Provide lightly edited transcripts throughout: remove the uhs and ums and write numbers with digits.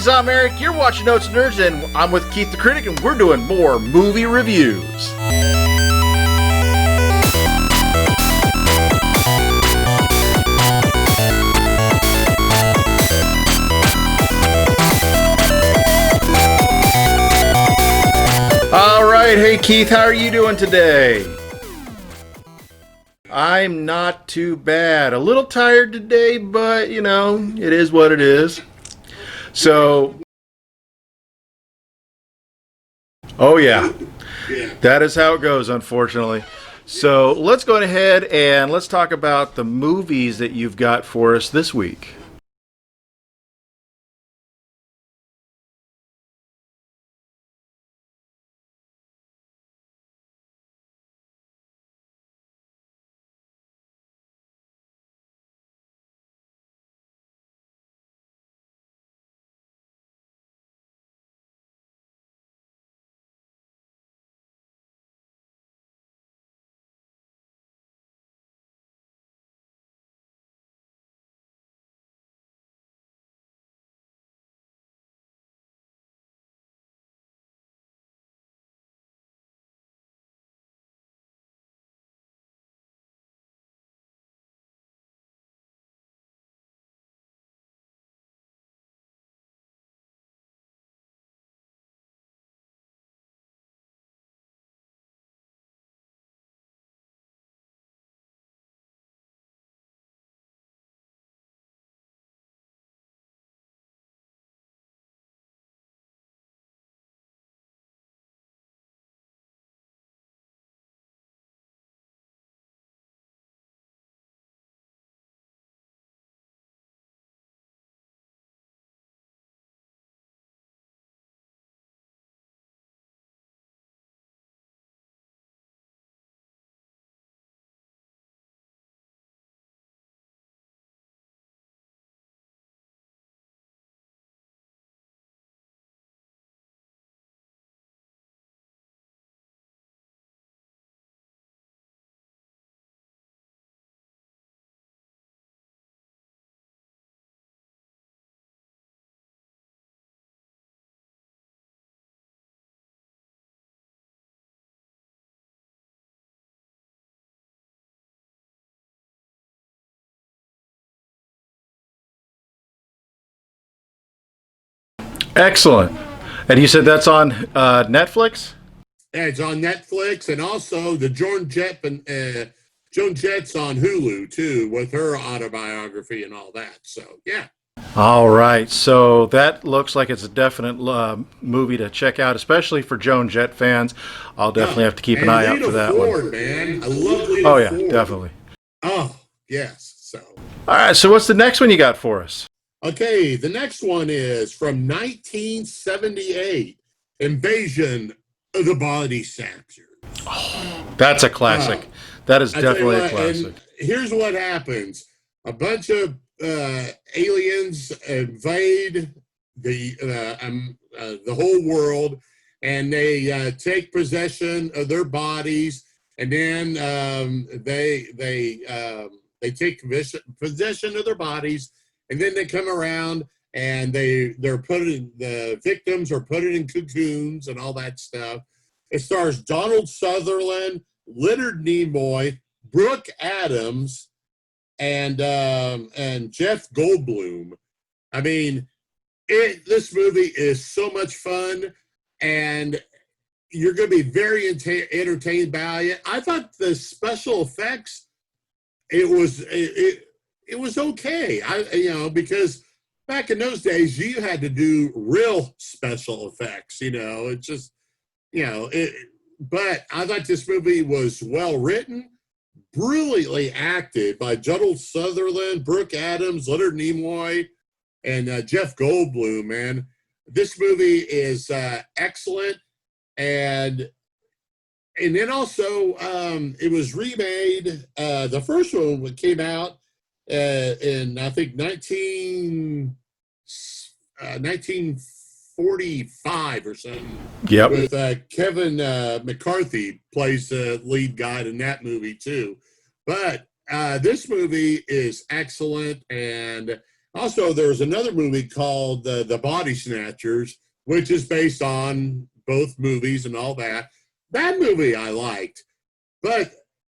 guys, I'm Eric, you're watching Notes and Nerds, and I'm with Keith the Critic, and we're doing more movie reviews. Alright, hey Keith, how are you doing today? I'm not too bad. A little tired today, but, you know, it is what it is. So, oh yeah, that is how it goes, unfortunately. So let's go ahead and let's talk about the movies that you've got for us this week. Excellent. And you said that's on Netflix? Yeah, it's on Netflix, and also the Joan Jett and Joan Jett's on Hulu too, with her autobiography and all that. So yeah. All right, so that looks like it's a definite movie to check out, especially for Joan Jett fans. I'll definitely have to keep an eye out for that Ford, one. Man, I love Lita Oh yeah, Ford. definitely. Oh yes. So all right, so what's the next one you got for us? okay, the next one is from 1978, Invasion of the Body Snatchers. Oh, that's a classic. That is definitely a classic. And here's what happens: a bunch of aliens invade the whole world, and they take possession of their bodies, and then they take possession of their bodies, and then they come around and the victims are put in cocoons and all that stuff. It stars Donald Sutherland, Leonard Nimoy, Brooke Adams, and Jeff Goldblum. I mean, this movie is so much fun, and you're going to be very entertained by it. I thought the special effects, it was okay. Because back in those days you had to do real special effects. It's just but I thought this movie was well written, brilliantly acted by Donald Sutherland, Brooke Adams, Leonard Nimoy, and Jeff Goldblum. Man, this movie is excellent, and then also it was remade. The first one came out in I think 1945 or something. Yep. With Kevin McCarthy plays the lead guy in that movie too. But this movie is excellent, and Also, there's another movie called The Body Snatchers, which is based on both movies and all that. That movie I liked. But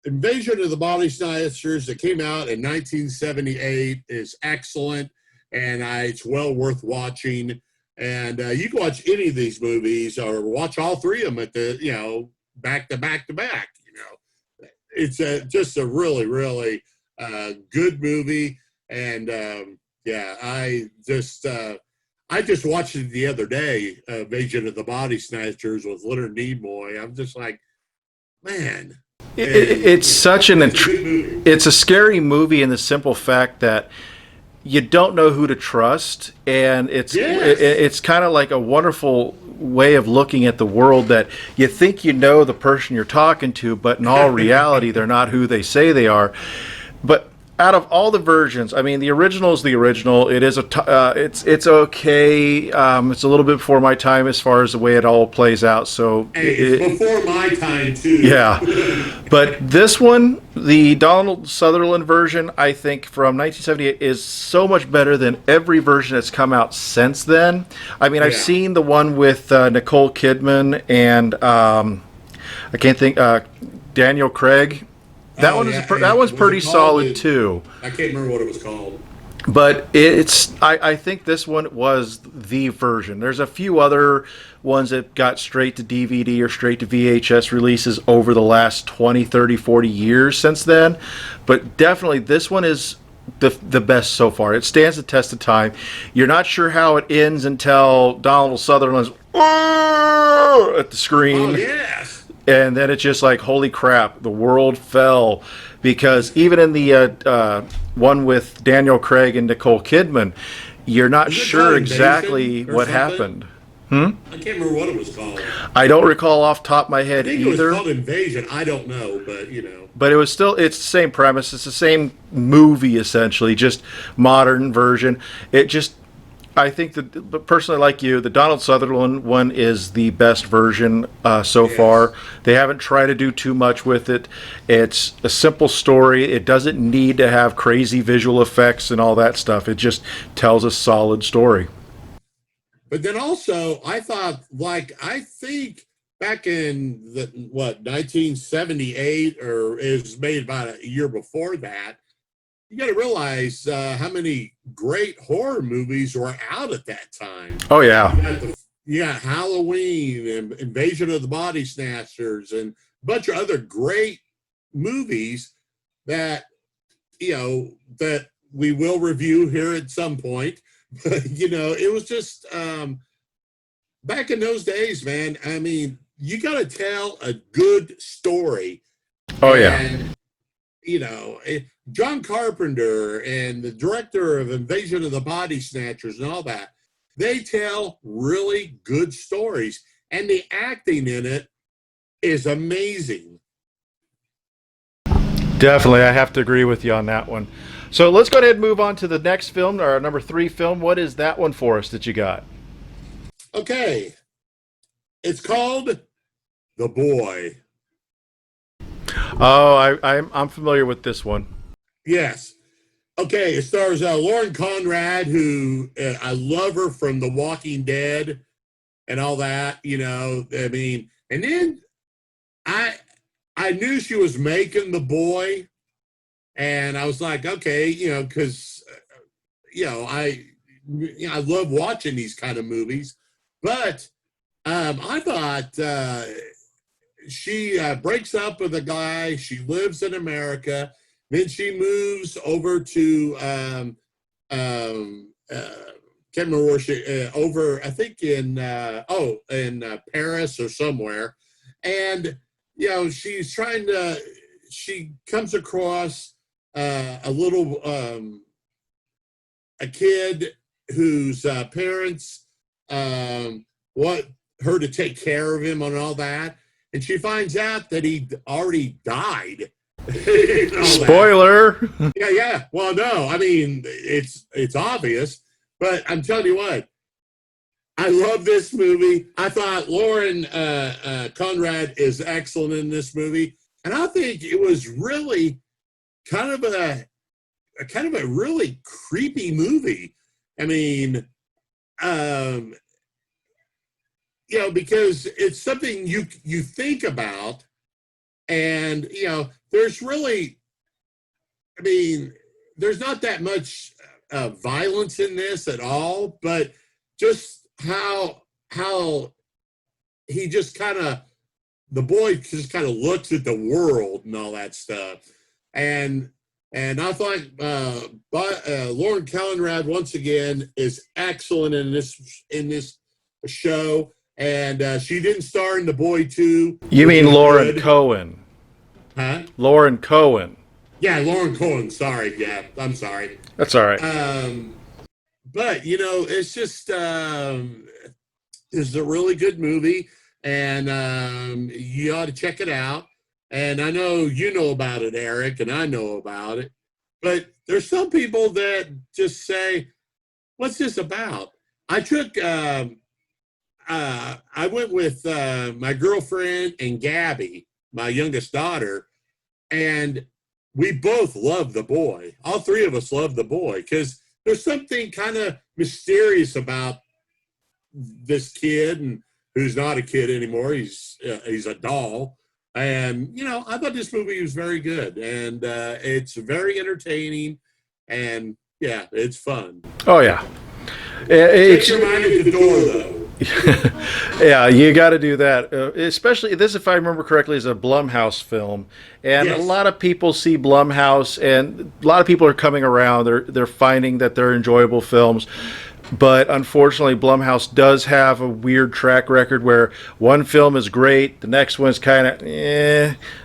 Invasion of the Body Snatchers that came out in 1978 is excellent, and it's well worth watching. And you can watch any of these movies or watch all three of them at the, back to back to back. It's just a really, really good movie. And I just watched it the other day, Invasion of the Body Snatchers with Leonard Nimoy. I'm just like, man. It's such it's a scary movie in the simple fact that you don't know who to trust, and it's kind of like a wonderful way of looking at the world, that you think you know the person you're talking to, but in all reality they're not who they say they are. But out of all the versions, I mean, the original is the original. It is it's okay. It's a little bit before my time as far as the way it all plays out. So it's before my time too. Yeah, but this one, the Donald Sutherland version, I think from 1978, is so much better than every version that's come out since then. I mean, I've seen the one with Nicole Kidman and I can't think Daniel Craig. That one's pretty solid too. I can't remember what it was called. But I think this one was the version. There's a few other ones that got straight to DVD or straight to VHS releases over the last 20, 30, 40 years since then. But definitely this one is the best so far. It stands the test of time. You're not sure how it ends until Donald Sutherland's at the screen. Oh, yes. And then it's just like, holy crap, the world fell. Because even in the one with Daniel Craig and Nicole Kidman, you're not sure exactly what happened. I can't remember what it was called. I don't recall off the top of my head either. It was called Invasion. I don't know, but But it was still, it's the same premise. It's the same movie, essentially, just modern version. I think that, personally, like you, the Donald Sutherland one is the best version so far. They haven't tried to do too much with it. It's a simple story. It doesn't need to have crazy visual effects and all that stuff. It just tells a solid story. But then also, I think back in 1978, or it was made about a year before that, you got to realize how many great horror movies were out at that time. Oh, yeah. You got Halloween and Invasion of the Body Snatchers and a bunch of other great movies that, that we will review here at some point. But, it was just back in those days, man. I mean, you got to tell a good story. Oh, yeah. John Carpenter and the director of Invasion of the Body Snatchers and all that, they tell really good stories. And the acting in it is amazing. Definitely, I have to agree with you on that one. So let's go ahead and move on to the next film, our number 3 film. What is that one for us that you got? Okay. It's called The Boy. Oh, I'm familiar with this one. Yes. Okay, it stars Lauren Conrad, who I love her from The Walking Dead and all that, I mean, and then I knew she was making The Boy, and I was like, okay, because, I love watching these kind of movies, but I thought she breaks up with a guy, she lives in America, then she moves over to can't remember where she over, I think in Paris or somewhere, and she's trying to. She comes across a little a kid whose parents want her to take care of him and all that, and she finds out that he already died. Spoiler. Yeah. Well, no, I mean it's obvious, but I'm telling you what, I love this movie. I thought Lauren Conrad is excellent in this movie, and I think it was really kind of kind of a really creepy movie. I mean, you know, because it's something you think about, and you know, there's really, I mean, there's not that much violence in this at all, but just how he just kind of, the boy just kind of looks at the world and all that stuff, and I thought Lauren Conrad once again is excellent in this show. And she didn't star in The Boy 2. You mean Lauren Cohen? Huh? Lauren Cohen. Yeah, Lauren Cohen. Sorry. Yeah, I'm sorry. That's all right. But, you know, it's just, it's a really good movie. And you ought to check it out. And I know you know about it, Eric, and I know about it. But there's some people that just say, what's this about? I took... I went with my girlfriend and Gabby, my youngest daughter, and we both love The Boy. All three of us love The Boy because there's something kind of mysterious about this kid, and who's not a kid anymore. He's a doll. And, you know, I thought this movie was very good, and it's very entertaining, and, yeah, it's fun. Oh, yeah. Take your mind at the door, though. Yeah, you got to do that. Especially this, if I remember correctly, is a Blumhouse film, and Yes. A lot of people see Blumhouse, and a lot of people are coming around. They're finding that they're enjoyable films, but unfortunately, Blumhouse does have a weird track record where one film is great, the next one's kind of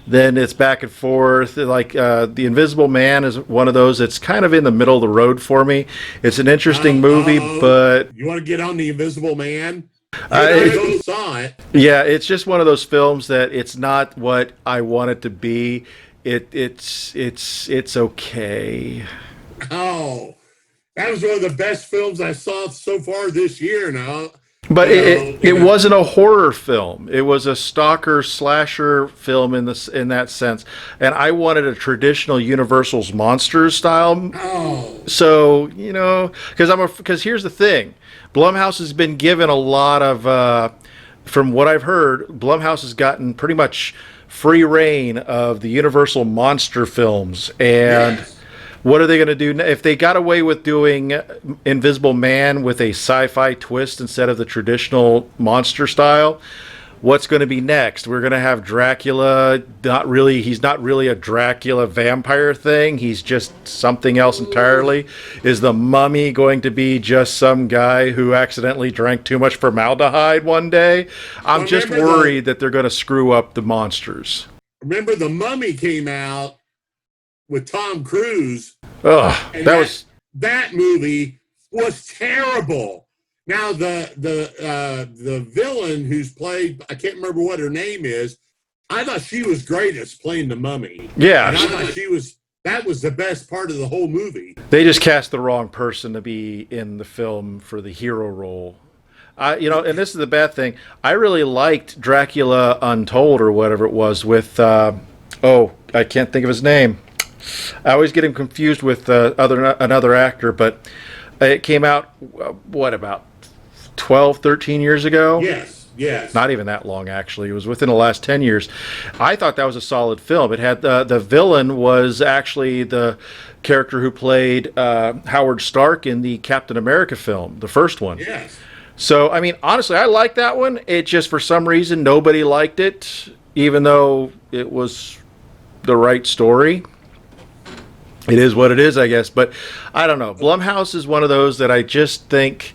then it's back and forth. Like The Invisible Man is one of those. It's kind of in the middle of the road for me. It's an interesting movie, but you want to get on The Invisible Man? I both saw it. Yeah, it's just one of those films that it's not what I want it to be. It's okay. Oh, that was one of the best films I saw so far this year. Now, but it wasn't a horror film. It was a stalker slasher film in that sense. And I wanted a traditional Universal's Monsters style. Oh, So, you know, because here's the thing. Blumhouse has been given a lot of from what I've heard, Blumhouse has gotten pretty much free reign of the Universal monster films. And yes. what are they going to do if they got away with doing Invisible Man with a sci-fi twist instead of the traditional monster style? What's going to be next? We're going to have Dracula. He's not really a Dracula vampire thing. He's just something else entirely. Is the Mummy going to be just some guy who accidentally drank too much formaldehyde one day? I'm just worried that they're going to screw up the monsters. Remember, The Mummy came out with Tom Cruise. Ugh, that movie was terrible. Now the villain who's played, I can't remember what her name is. I thought she was great as playing the Mummy. Yeah, and I thought that was the best part of the whole movie. They just cast the wrong person to be in the film for the hero role. And this is the bad thing. I really liked Dracula Untold or whatever it was with. I can't think of his name. I always get him confused with another actor, but it came out about 12, 13 years ago? Yes. Not even that long, actually. It was within the last 10 years. I thought that was a solid film. It had the villain was actually the character who played Howard Stark in the Captain America film, the first one. Yes. So, I mean, honestly, I liked that one. It just, for some reason, nobody liked it, even though it was the right story. It is what it is, I guess. But I don't know. Blumhouse is one of those that I just think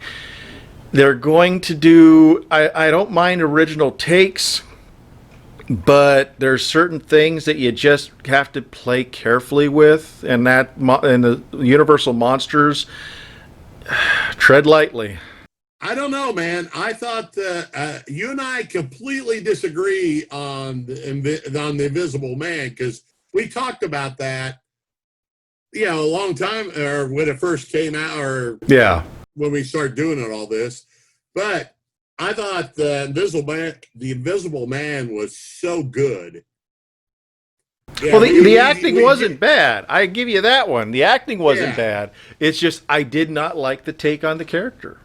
they're going to do. I don't mind original takes, but there's certain things that you just have to play carefully with, and the Universal Monsters, tread lightly. I don't know, man. I thought you and I completely disagree on the Invisible Man, because we talked about that, a long time, or when it first came out, or when we started doing all this. But I thought the Invisible Man was so good. Yeah, Well, the acting wasn't bad. I give you that one. The acting wasn't bad. It's just I did not like the take on the character.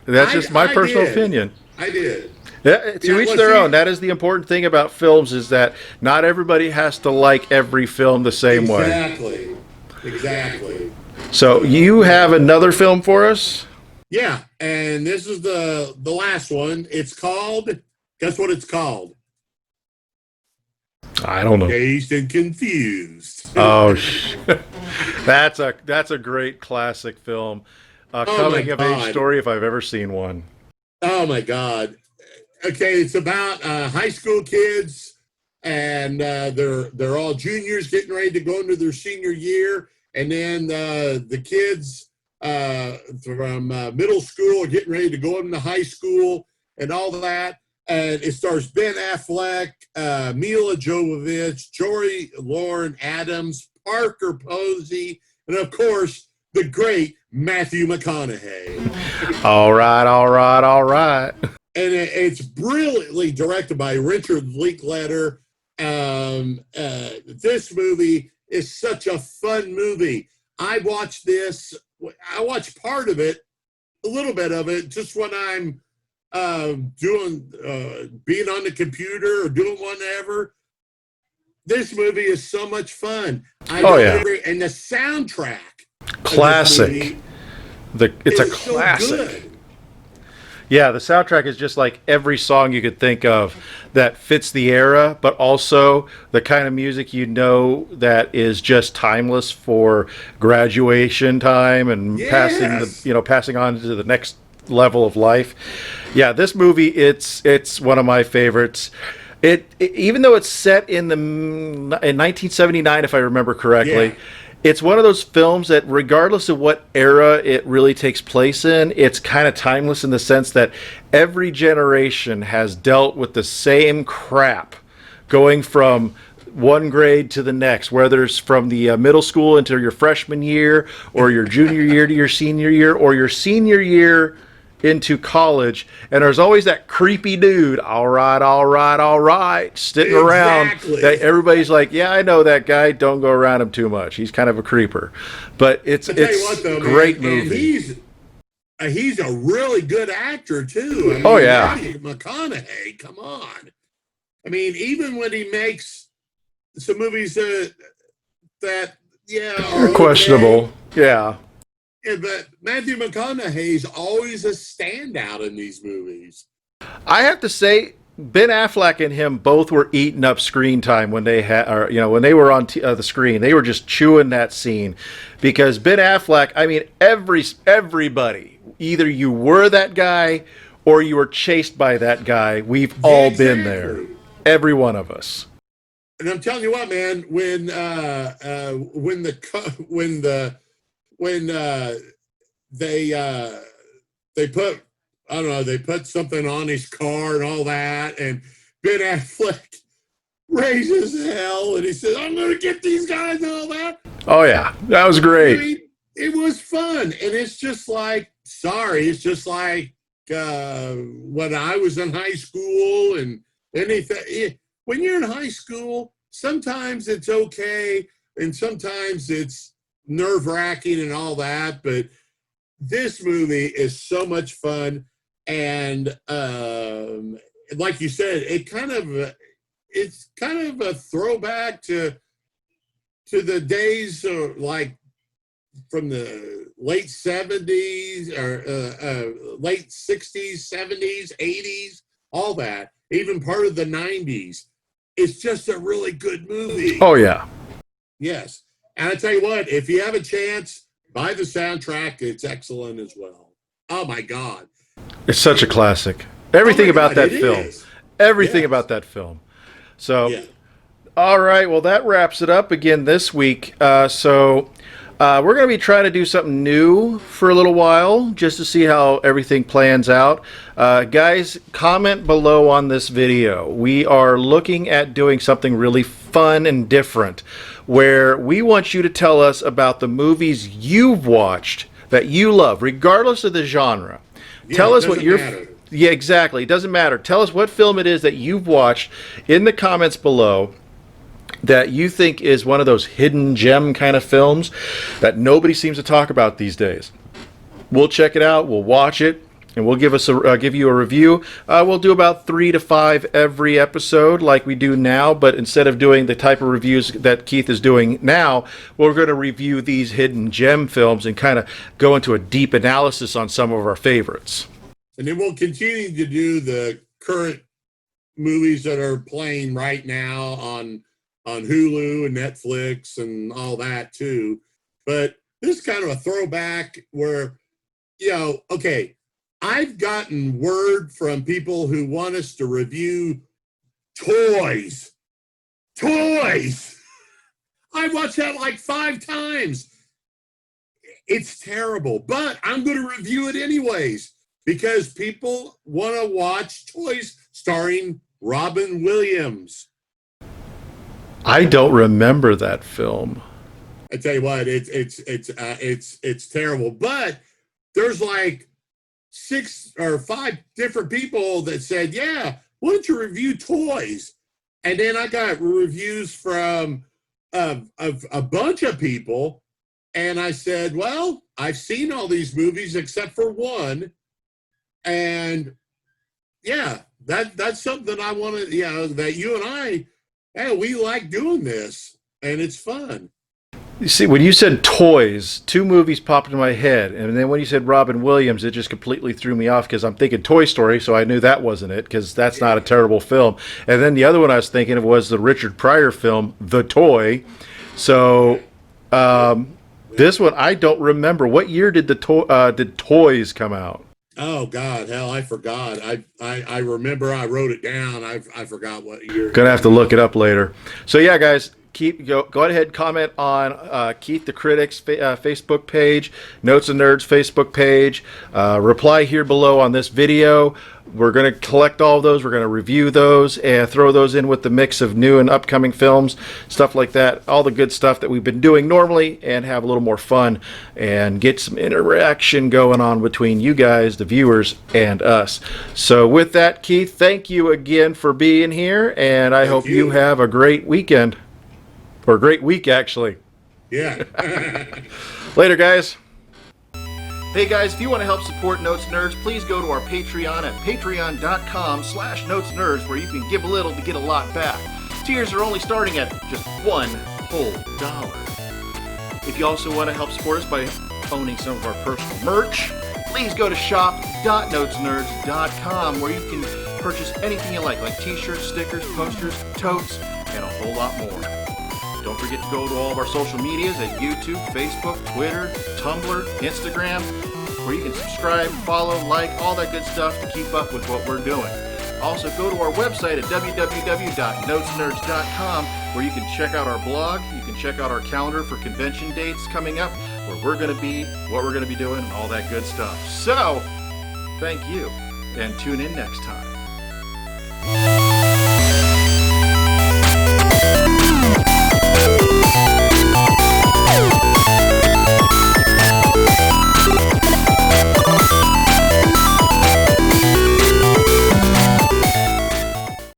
That's just my personal opinion. I did. Yeah, to each their own. That is the important thing about films, is that not everybody has to like every film the same way. Exactly. So you have another film for us? Yeah, and this is the last one. It's called, guess what it's called? I don't know. Dazed and Confused. Oh, that's a great classic film. Coming of age story if I've ever seen one. Oh my God. Okay, it's about high school kids, and they're all juniors getting ready to go into their senior year, and then the kids from middle school are getting ready to go into high school and all that. And it stars Ben Affleck, Mila Jovovich, Jory Lauren Adams, Parker Posey, and of course the great Matthew McConaughey. All right. And it's brilliantly directed by Richard Linklater. This movie is such a fun movie. I watched part of it, a little bit of it, just when I'm being on the computer or doing whatever. This movie is so much fun. And the soundtrack. Classic. It's a classic. So good. Yeah, the soundtrack is just like every song you could think of that fits the era, but also the kind of music that is just timeless for graduation time and passing on to the next level of life. Yeah, this movie, it's one of my favorites. Even though it's set in 1979, if I remember correctly. It's one of those films that, regardless of what era it really takes place in, it's kind of timeless in the sense that every generation has dealt with the same crap going from one grade to the next, whether it's from the middle school into your freshman year, or your junior year to your senior year, or your senior year into college. And there's always that creepy dude, all right, sitting around that everybody's like, yeah, I know that guy, don't go around him too much, he's kind of a creeper. But it's a great movie. And he's a really good actor too. McConaughey, come on. I mean, even when he makes some movies that are questionable, but Matthew McConaughey's always a standout in these movies. I have to say, Ben Affleck and him both were eating up screen time when they when they were on the screen. They were just chewing that scene, because Ben Affleck, I mean, everybody, either you were that guy or you were chased by that guy. We've all been there, every one of us. And I'm telling you what, man, when they put, I don't know, they put something on his car and all that, and Ben Affleck raises hell, and he says, I'm going to get these guys and all that. Oh, yeah. That was great. I mean, it was fun. And it's just like, when I was in high school and anything. When you're in high school, sometimes it's okay, and sometimes it's nerve-wracking and all that, but this movie is so much fun. And like you said, it's kind of a throwback to the days like from the late 70s or late 60s, 70s, 80s, all that, even part of the 90s. It's just a really good movie. Oh yeah. Yes. And I tell you what, if you have a chance, buy the soundtrack. It's excellent as well. Oh my God. It's such a classic. Everything about that film. Everything about that film. So, all right. Well, that wraps it up again this week. We're going to be trying to do something new for a little while, just to see how everything plans out. Guys, comment below on this video. We are looking at doing something really fun and different, where we want you to tell us about the movies you've watched that you love, regardless of the genre. Tell us what your... Yeah, exactly. It doesn't matter. Tell us what film it is that you've watched in the comments below. that you think is one of those hidden gem kind of films that nobody seems to talk about these days. We'll check it out, we'll watch it, and we'll give you a review. We'll do about 3 to 5 every episode like we do now, but instead of doing the type of reviews that Keith is doing now, we're going to review these hidden gem films and kind of go into a deep analysis on some of our favorites. And then we'll continue to do the current movies that are playing right now on Hulu and Netflix and all that too. But this is kind of a throwback where, okay, I've gotten word from people who want us to review toys. Toys! I watched that like 5 times. It's terrible, but I'm going to review it anyways because people want to watch toys starring Robin Williams. I don't remember that film. I tell you what, it's terrible. But there's like 6 or 5 different people that said, "Yeah, why don't you review toys?" And then I got reviews from a bunch of people, and I said, "Well, I've seen all these movies except for one, and yeah, that's something I want to, that you and I." Hey, we like doing this, and it's fun. You see, when you said toys, 2 movies popped in my head, and then when you said Robin Williams, it just completely threw me off because I'm thinking Toy Story, so I knew that wasn't it because that's not a terrible film. And then the other one I was thinking of was the Richard Pryor film, The Toy. So this one I don't remember. What year did did Toys come out? Oh God, hell, I forgot. I remember I wrote it down. I forgot what year. Gonna have to look it up later. So yeah, guys, go ahead, comment on Keith the Critic's Facebook page, Notes and Nerds Facebook page. Reply here below on this video. We're going to collect all of those. We're going to review those and throw those in with the mix of new and upcoming films, stuff like that. All the good stuff that we've been doing normally, and have a little more fun and get some interaction going on between you guys, the viewers, and us. So with that, Keith, thank you again for being here, and I hope you have a great weekend. Or a great week, actually. Yeah. Later, guys. Hey guys, if you want to help support Notes Nerds, please go to our Patreon at patreon.com/notesnerds, where you can give a little to get a lot back. Tiers are only starting at just $1 whole dollar. If you also want to help support us by owning some of our personal merch, please go to shop.notesnerds.com, where you can purchase anything you like t-shirts, stickers, posters, totes, and a whole lot more. Don't forget to go to all of our social medias at YouTube, Facebook, Twitter, Tumblr, Instagram, where you can subscribe, follow, like, all that good stuff to keep up with what we're doing. Also, go to our website at www.notesnerds.com, where you can check out our blog, you can check out our calendar for convention dates coming up, where we're going to be, what we're going to be doing, all that good stuff. So, thank you, and tune in next time.